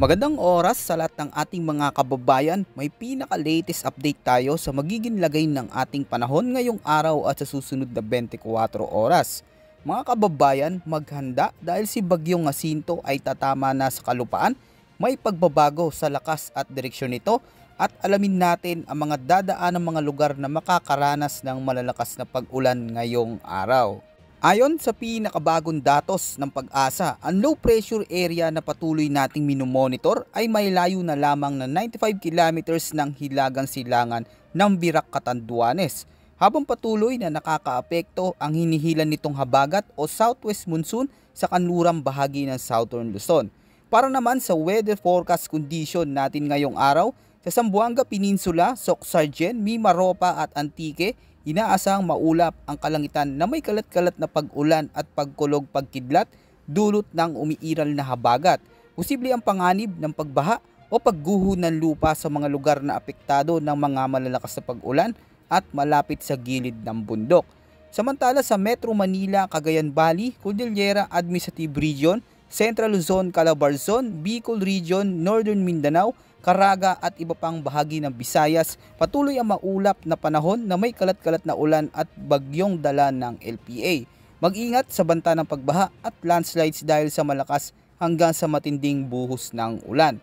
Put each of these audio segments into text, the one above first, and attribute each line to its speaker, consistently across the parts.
Speaker 1: Magandang oras sa lahat ng ating mga kababayan. May pinaka-latest update tayo sa magiging lagay ng ating panahon ngayong araw at sa susunod na 24 oras. Mga kababayan, maghanda dahil si Bagyong Jacinto ay tatama na sa kalupaan. May pagbabago sa lakas at direksyon nito at alamin natin ang mga dadaan ng mga lugar na makakaranas ng malalakas na pag-ulan ngayong araw. Ayon sa pinakabagong datos ng Pag-asa, ang low pressure area na patuloy nating minomonitor ay may layo na lamang na 95 kilometers ng hilagang silangan ng Birak, Catanduanes, habang patuloy na nakakaapekto ang hinihilan nitong habagat o southwest monsoon sa kanlurang bahagi ng Southern Luzon. Para naman sa weather forecast condition natin ngayong araw, sa Zamboanga Peninsula, Soc-Sargen, Mimaropa at Antique, inaasahang maulap ang kalangitan na may kalat-kalat na pag-ulan at pagkulog pagkidlat dulot ng umiiral na habagat. Posible ang panganib ng pagbaha o pagguho ng lupa sa mga lugar na apektado ng mga malalakas na pag-ulan at malapit sa gilid ng bundok. Samantala sa Metro Manila, Cagayan Valley, Cordillera Administrative Region, Central Luzon, Calabarzon, Bicol Region, Northern Mindanao, Caraga at iba pang bahagi ng Visayas, patuloy ang maulap na panahon na may kalat-kalat na ulan at bagyong dala ng LPA. Mag-ingat sa banta ng pagbaha at landslides dahil sa malakas hanggang sa matinding buhos ng ulan.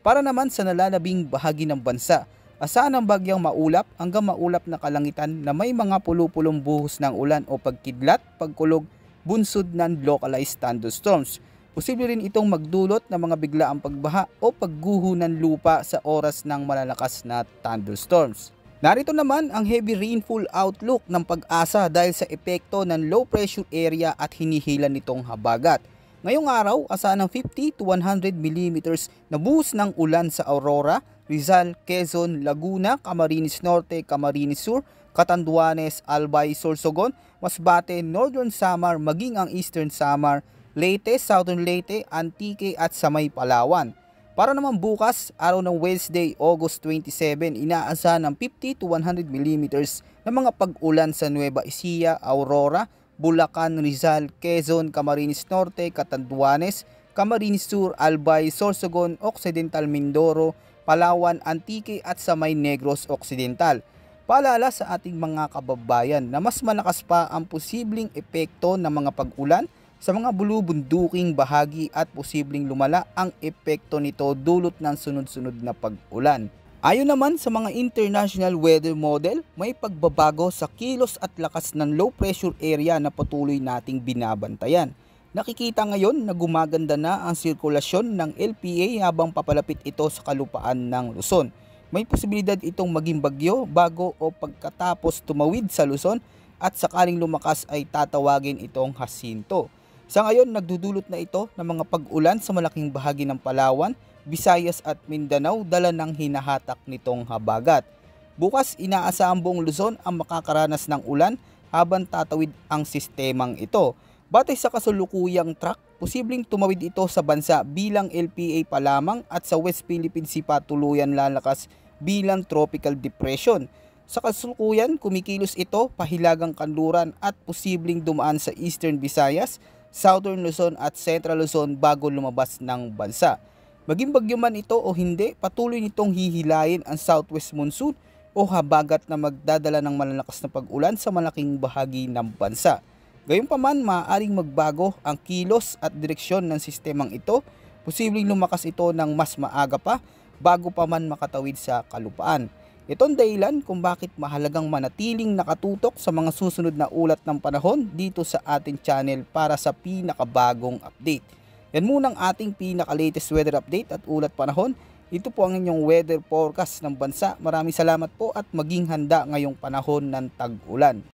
Speaker 1: Para naman sa nalalabing bahagi ng bansa, asahan ang bagyang maulap hanggang maulap na kalangitan na may mga pulupulong buhos ng ulan o pagkidlat, pagkulog, bunsod ng localized thunderstorms. Posible rin itong magdulot ng mga biglaang pagbaha o pagguho ng lupa sa oras ng malalakas na thunderstorms. Narito naman ang heavy rainfall outlook ng Pag-asa dahil sa epekto ng low pressure area at hinihilan nitong habagat. Ngayong araw, asahan ng 50 to 100 mm na buhos ng ulan sa Aurora, Rizal, Quezon, Laguna, Camarines Norte, Camarines Sur, Catanduanes, Albay, Sorsogon, Masbate, Northern Samar, maging ang Eastern Samar, Leyte, Southern Leyte, Antique at sa may Palawan. Para naman bukas, araw ng Wednesday, August 27, inaasahan ng 50 to 100 mm na mga pag-ulan sa Nueva Ecija, Aurora, Bulacan, Rizal, Quezon, Camarines Norte, Catanduanes, Camarines Sur, Albay, Sorsogon, Occidental Mindoro, Palawan, Antique at sa may Negros Occidental. Paalala sa ating mga kababayan na mas malakas pa ang posibleng epekto ng mga pag-ulan sa mga bulubunduking bahagi at posibleng lumala ang epekto nito dulot ng sunod-sunod na pag-ulan. Ayon naman sa mga international weather model, may pagbabago sa kilos at lakas ng low pressure area na patuloy nating binabantayan. Nakikita ngayon na gumaganda na ang sirkulasyon ng LPA habang papalapit ito sa kalupaan ng Luzon. May posibilidad itong maging bagyo bago o pagkatapos tumawid sa Luzon at sakaling lumakas ay tatawagin itong Jacinto. Sa ngayon, nagdudulot na ito ng mga pag-ulan sa malaking bahagi ng Palawan, Visayas at Mindanao dala ng hinahatak nitong habagat. Bukas, inaasahang buong Luzon ang makakaranas ng ulan habang tatawid ang sistemang ito. Batay sa kasulukuyang track, posibleng tumawid ito sa bansa bilang LPA pa lamang at sa West Philippine Sea tuluyan lalakas bilang tropical depression. Sa kasalukuyan, kumikilos ito pahilagang kanluran at posibleng dumaan sa Eastern Visayas, Southern Luzon at Central Luzon bago lumabas ng bansa. Maging bagyo man ito o hindi, patuloy nitong hihilayin ang southwest monsoon o habagat na magdadala ng malalakas na pag-ulan sa malaking bahagi ng bansa. Gayunpaman, maaaring magbago ang kilos at direksyon ng sistemang ito. Posibleng lumakas ito ng mas maaga pa bago pa man makatawid sa kalupaan. Ito ang dahilan kung bakit mahalagang manatiling nakatutok sa mga susunod na ulat ng panahon dito sa ating channel para sa pinakabagong update. Yan muna ang ating pinaka-latest weather update at ulat panahon. Ito po ang inyong weather forecast ng bansa. Maraming salamat po at maging handa ngayong panahon ng tag-ulan.